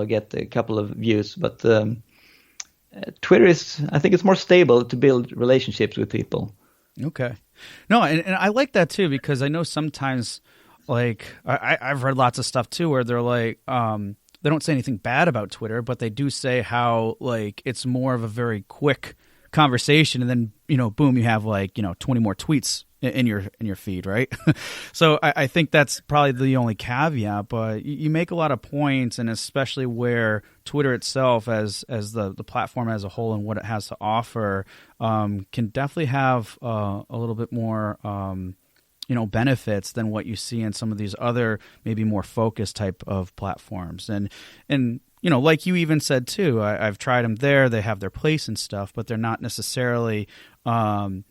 get a couple of views. But Twitter I think it's more stable to build relationships with people. Okay. No, and I like that too, because I know sometimes, like, I've read lots of stuff too where they're like, they don't say anything bad about Twitter, but they do say how, like, it's more of a very quick conversation, and then, boom, you have, like, 20 more tweets in your feed, right? So I think that's probably the only caveat, but you make a lot of points, and especially where Twitter itself as the platform as a whole and what it has to offer can definitely have a little bit more benefits than what you see in some of these other maybe more focused type of platforms. And like you even said too, I've tried them there. They have their place and stuff, but they're not necessarily there's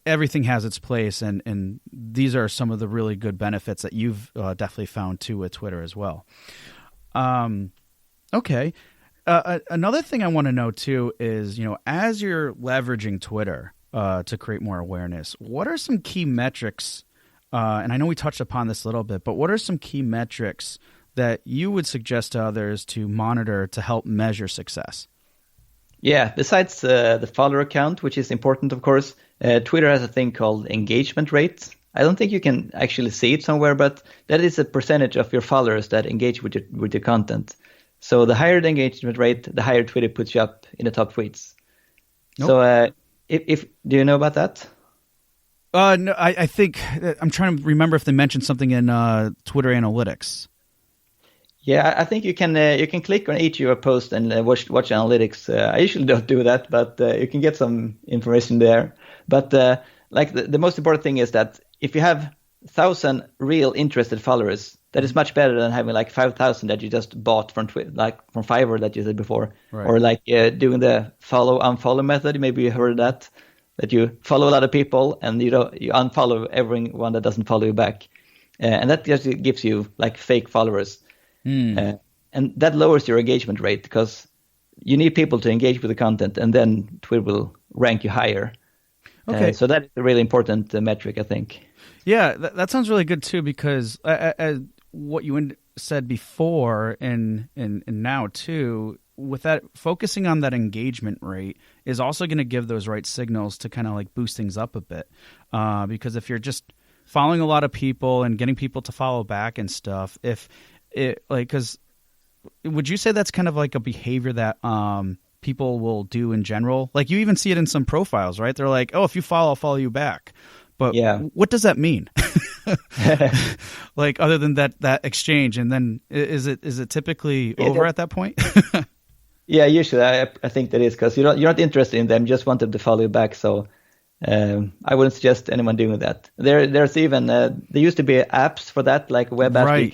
everything has its place, and these are some of the really good benefits that you've definitely found too with Twitter as well. Okay. Another thing I want to know too is, as you're leveraging Twitter to create more awareness, what are some key metrics? And I know we touched upon this a little bit, but what are some key metrics that you would suggest to others to monitor to help measure success? Yeah, besides the follower count, which is important, of course, Twitter has a thing called engagement rate. I don't think you can actually see it somewhere, but that is a percentage of your followers that engage with your content. So the higher the engagement rate, the higher Twitter puts you up in the top tweets. Nope. So if do you know about that? No, I think I'm trying to remember if they mentioned something in Twitter analytics. Yeah, I think you can click on each of your posts and watch analytics. I usually don't do that, but you can get some information there. But like the most important thing is that if you have 1,000 real interested followers, that is much better than having like 5,000 that you just bought from like from Fiverr that you said before, right. Or like doing the follow unfollow method. Maybe you heard that you follow a lot of people and you unfollow everyone that doesn't follow you back, and that just gives you like fake followers. And that lowers your engagement rate because you need people to engage with the content, and then Twitter will rank you higher. Okay. So that is a really important metric, I think. Yeah, that sounds really good too, because as what you said before and now too, with that focusing on that engagement rate is also going to give those right signals to kind of like boost things up a bit. Because if you're just following a lot of people and getting people to follow back and stuff, because would you say that's kind of like a behavior that people will do in general? Like you even see it in some profiles, right? They're like, oh, if you follow, I'll follow you back. But yeah. What does that mean? Like other than that exchange, and then is it typically over at that point? Yeah, usually I think that is because you're not interested in them, just want them to follow you back. So I wouldn't suggest anyone doing that. There's even there used to be apps for that, like a web app. Right. You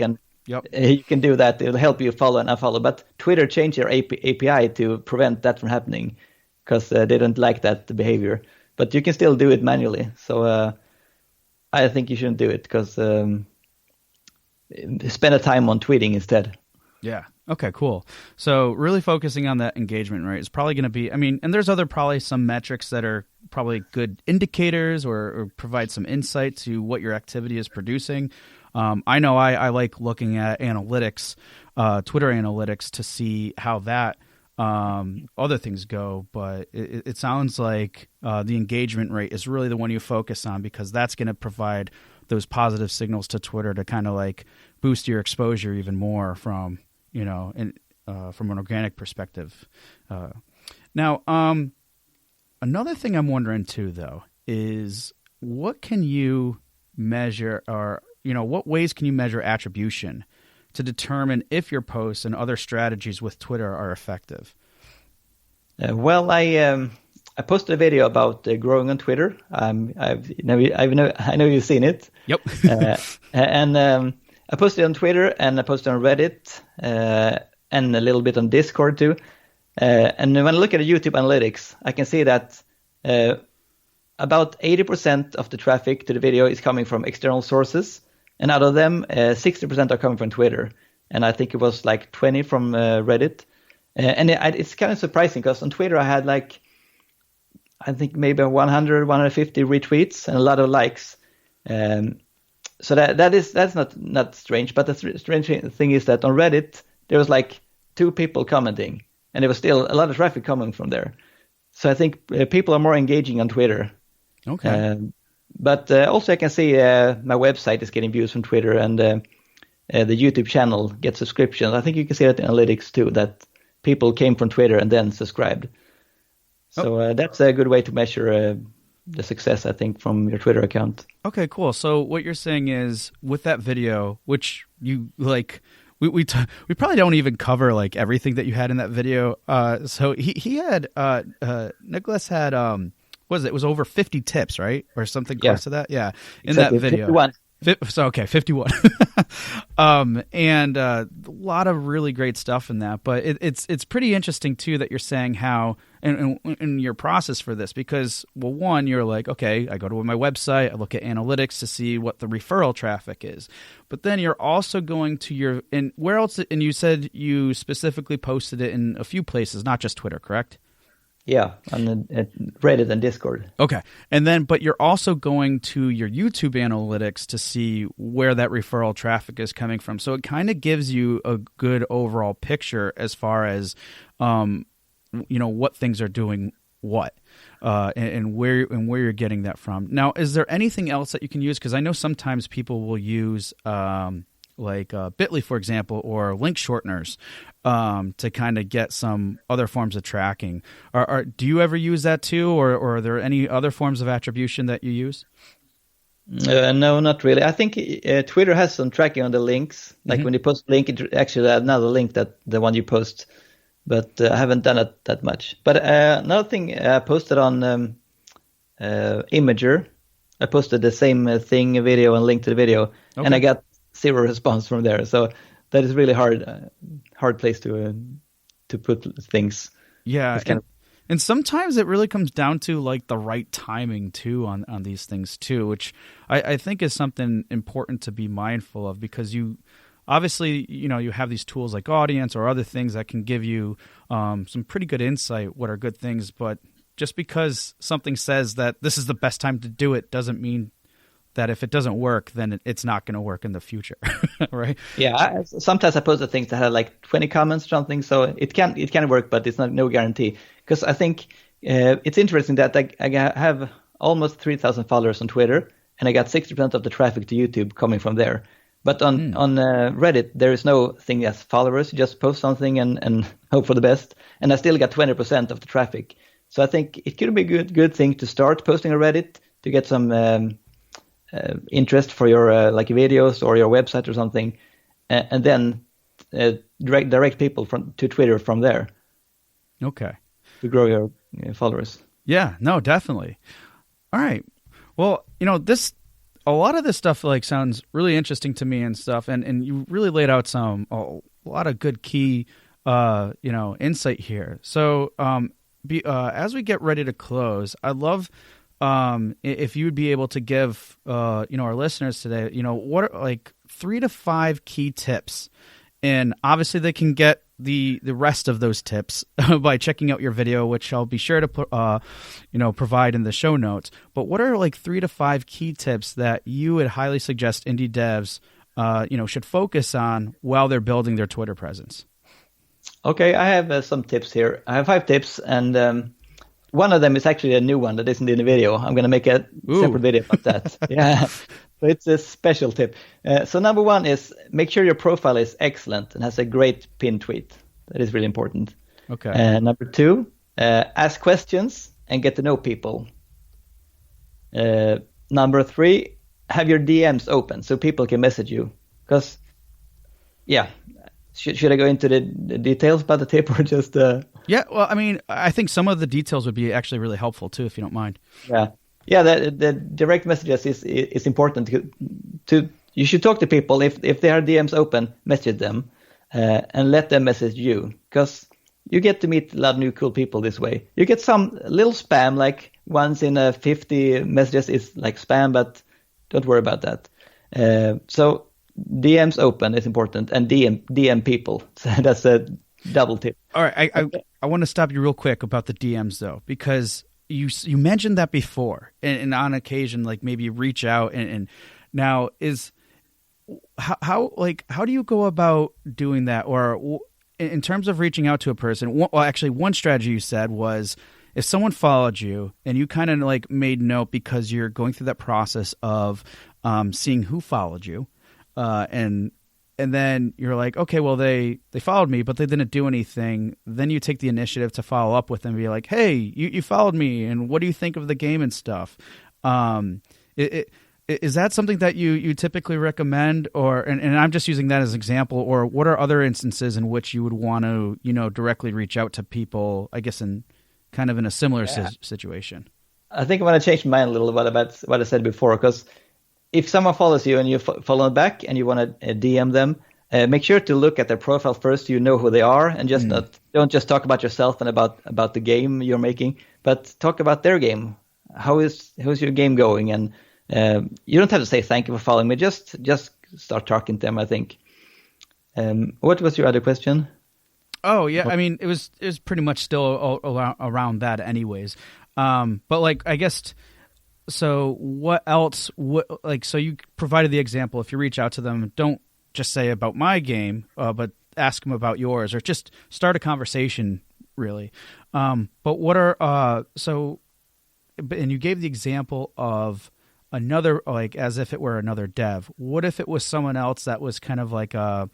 can do that. It'll help you follow and unfollow. But Twitter changed their API to prevent that from happening because they don't like that behavior. But you can still do it manually. So I think you shouldn't do it because spend a time on tweeting instead. Yeah. Okay, cool. So really focusing on that engagement rate is probably going to be, and there's probably some metrics that are probably good indicators or provide some insight to what your activity is producing. I know I like looking at analytics, Twitter analytics, to see how that other things go, but it sounds like the engagement rate is really the one you focus on, because that's going to provide those positive signals to Twitter to kind of like boost your exposure even more from from an organic perspective. Now, another thing I'm wondering too, though, is what can you measure, or what ways can you measure attribution to determine if your posts and other strategies with Twitter are effective? Well, I posted a video about growing on Twitter. I know you've seen it. Yep. And I posted it on Twitter, and I posted on Reddit, and a little bit on Discord too. And when I look at the YouTube analytics, I can see that about 80% of the traffic to the video is coming from external sources. And out of them, 60% are coming from Twitter. And I think it was like 20 from Reddit. And it's kind of surprising because on Twitter I had I think maybe 100, 150 retweets and a lot of likes. So that's not strange, but the strange thing is that on Reddit there was like 2 people commenting, and there was still a lot of traffic coming from there. So I think people are more engaging on Twitter. Okay. But also I can see my website is getting views from Twitter, and the YouTube channel gets subscriptions. I think you can see that in analytics too, that people came from Twitter and then subscribed. So that's a good way to measure the success, I think, from your Twitter account. Okay, cool. So what you're saying is with that video, which you like, we probably don't even cover like everything that you had in that video. So he had Nicholas had what was it? It was over 50 tips, right, or something close to that? Yeah, in exactly. that video. 51. So okay, 51. And a lot of really great stuff in that. But it's pretty interesting too that you're saying how in your process for this, because well, one, you're like, okay, I go to my website, I look at analytics to see what the referral traffic is, but then you're also going to and where else? And you said you specifically posted it in a few places, not just Twitter, correct? Yeah, on Reddit and Discord. Okay. And then, but you're also going to your YouTube analytics to see where that referral traffic is coming from. So it kind of gives you a good overall picture as far as, what things are doing what, and where you're getting that from. Now, is there anything else that you can use? Because I know sometimes people will use, like Bitly, for example, or link shorteners to kind of get some other forms of tracking. Do you ever use that too, or are there any other forms of attribution that you use? No, not really. I think Twitter has some tracking on the links. Like when you post a link, it actually adds another link that the one you post. But I haven't done it that much. But another thing, I posted on Imager. I posted the same thing, video, and link to the video, and I got 0 response from there. So that is really hard place to put things. Yeah, and sometimes it really comes down to like the right timing too on these things too, which I think is something important to be mindful of, because you obviously you have these tools like Audience or other things that can give you some pretty good insight what are good things, but just because something says that this is the best time to do it doesn't mean that if it doesn't work, then it's not going to work in the future, right? Yeah, sometimes I posted things that had like 20 comments or something, so it can work, but it's no guarantee. Because I think it's interesting that I have almost 3,000 followers on Twitter, and I got 60% of the traffic to YouTube coming from there. But on Reddit, there is no thing as followers. You just post something and hope for the best, and I still got 20% of the traffic. So I think it could be a good thing to start posting on Reddit to get some interest for your like videos or your website or something, and then direct people to Twitter from there. Okay. To grow your followers. Yeah, no, definitely. All right. Well, a lot of this stuff like sounds really interesting to me and stuff, and you really laid out a lot of good key insight here. So as we get ready to close, I'd love if you would be able to give our listeners today, what are like 3 to 5 key tips, and obviously they can get the rest of those tips by checking out your video, which I'll be sure to put provide in the show notes. But what are like 3 to 5 key tips that you would highly suggest indie devs should focus on while they're building their Twitter presence? Okay, I have some tips here. I have 5 tips, and one of them is actually a new one that isn't in the video. I'm going to make a separate video about that. Yeah, so it's a special tip. So number 1 is make sure your profile is excellent and has a great pinned tweet. That is really important. Okay. Number 2, ask questions and get to know people. Number 3, have your DMs open so people can message you. Because, yeah. Should I go into the details about the tip or just? Yeah, well, I mean, I think some of the details would be actually really helpful too, if you don't mind. Yeah. The direct messages is important to. You should talk to people if they are DMs open, message them, and let them message you, because you get to meet a lot of new cool people this way. You get some little spam, like once in 50 messages is like spam, but don't worry about that. So DMs open is important, and DM people. So that's a double tip. All right, I want to stop you real quick about the DMs though, because you mentioned that before, and on occasion, like maybe you reach out and Now, how do you go about doing that? Or in terms of reaching out to a person, well, actually, one strategy you said was if someone followed you and you kind of like made note because you're going through that process of seeing who followed you, and then you're like, okay, well, they followed me, but they didn't do anything. Then you take the initiative to follow up with them and be like, hey, you followed me, and what do you think of the game and stuff? Is that something that you typically recommend, and I'm just using that as an example, or what are other instances in which you would want to, directly reach out to people, I guess, in a similar situation? I think I want to change my mind a little bit about what I said before, because if someone follows you and you follow them back and you want to DM them, make sure to look at their profile first so you know who they are, and just don't just talk about yourself and about the game you're making, but talk about their game. How's your game going? And you don't have to say thank you for following me. Just start talking to them, I think. What was your other question? Oh, yeah. I mean, it was pretty much still around that anyways. But like, I guess, so what else, so you provided the example, if you reach out to them, don't just say about my game, but ask them about yours, or just start a conversation, really. But what are, and you gave the example of another, like as if it were another dev. What if it was someone else that was kind of like a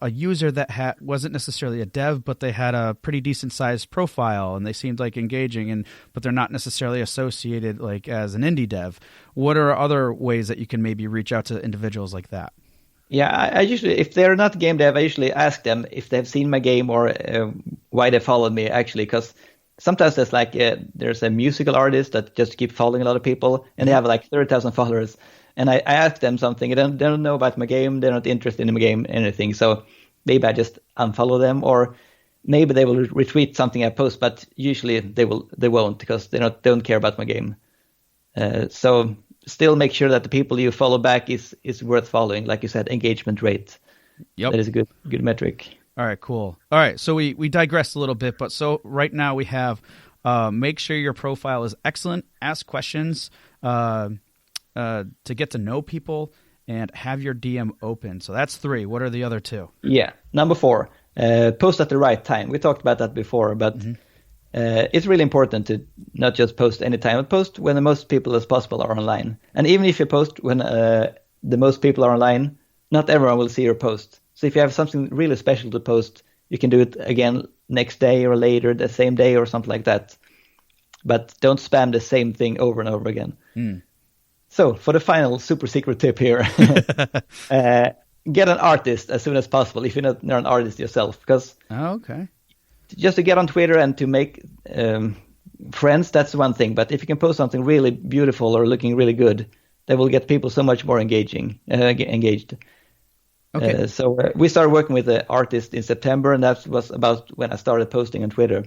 user that wasn't necessarily a dev, but they had a pretty decent sized profile and they seemed like engaging, but they're not necessarily associated like as an indie dev. What are other ways that you can maybe reach out to individuals like that? Yeah, I usually, if they're not game dev, I usually ask them if they've seen my game or why they followed me, actually, because sometimes there's like there's a musical artist that just keep following a lot of people, and they have like 30,000 followers. And I ask them something, they don't know about my game, they're not interested in my game, anything. So maybe I just unfollow them, or maybe they will retweet something I post, but usually they won't, because they don't care about my game. So still make sure that the people you follow back is worth following. Like you said, engagement rate. Yep. That is a good metric. All right, cool. All right, so we digressed a little bit, but so right now we have make sure your profile is excellent, ask questions, to get to know people, and have your DM open. So that's 3. What are the other 2? Yeah. Number 4, post at the right time. We talked about that before, but it's really important to not just post anytime, but post when the most people as possible are online. And even if you post when the most people are online, not everyone will see your post. So if you have something really special to post, you can do it again next day or later, the same day or something like that. But don't spam the same thing over and over again. So for the final super secret tip here, get an artist as soon as possible if you're not an artist yourself. Because just to get on Twitter and to make friends, that's one thing. But if you can post something really beautiful or looking really good, that will get people so much more engaged. Okay. So we started working with the artist in September, and that was about when I started posting on Twitter.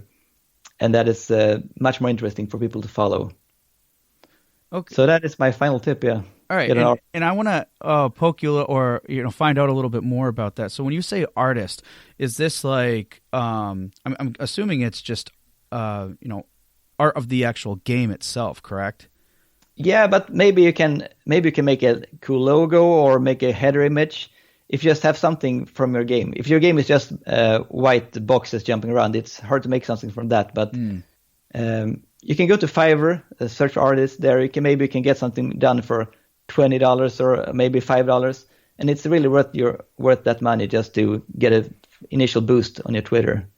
And that is much more interesting for people to follow. Okay. So that is my final tip, yeah. All right, and I want to poke you or find out a little bit more about that. So when you say artist, is this like I'm assuming it's just art of the actual game itself, correct? Yeah, but maybe you can make a cool logo or make a header image. If you just have something from your game. If your game is just white boxes jumping around, it's hard to make something from that. But you can go to Fiverr, search for artists there. You can get something done for $20 or maybe $5, and it's really worth that money just to get an initial boost on your Twitter.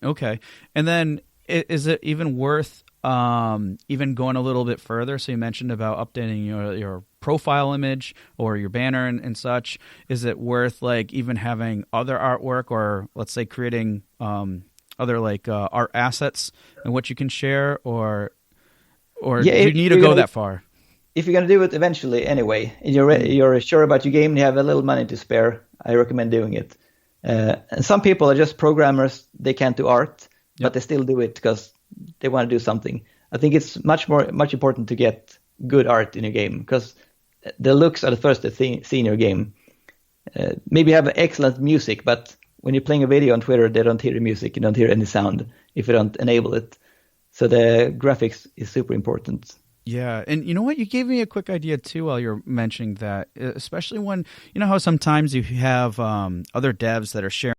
Okay, and then is it even worth even going a little bit further? So you mentioned about updating your profile image or your banner and such. Is it worth like even having other artwork, or let's say creating other like art assets and what you can share, or do you need to go that far? If you're going to do it eventually anyway, and you're sure about your game and you have a little money to spare, I recommend doing it. And some people are just programmers, they can't do art, but they still do it because they want to do something. I think it's much important to get good art in your game, because the looks are the first thing in your game. Maybe you have excellent music, but when you're playing a video on Twitter, they don't hear the music, you don't hear any sound if you don't enable it. So the graphics is super important. Yeah, and you know what? You gave me a quick idea too while you're mentioning that, especially when you know how sometimes you have other devs that are sharing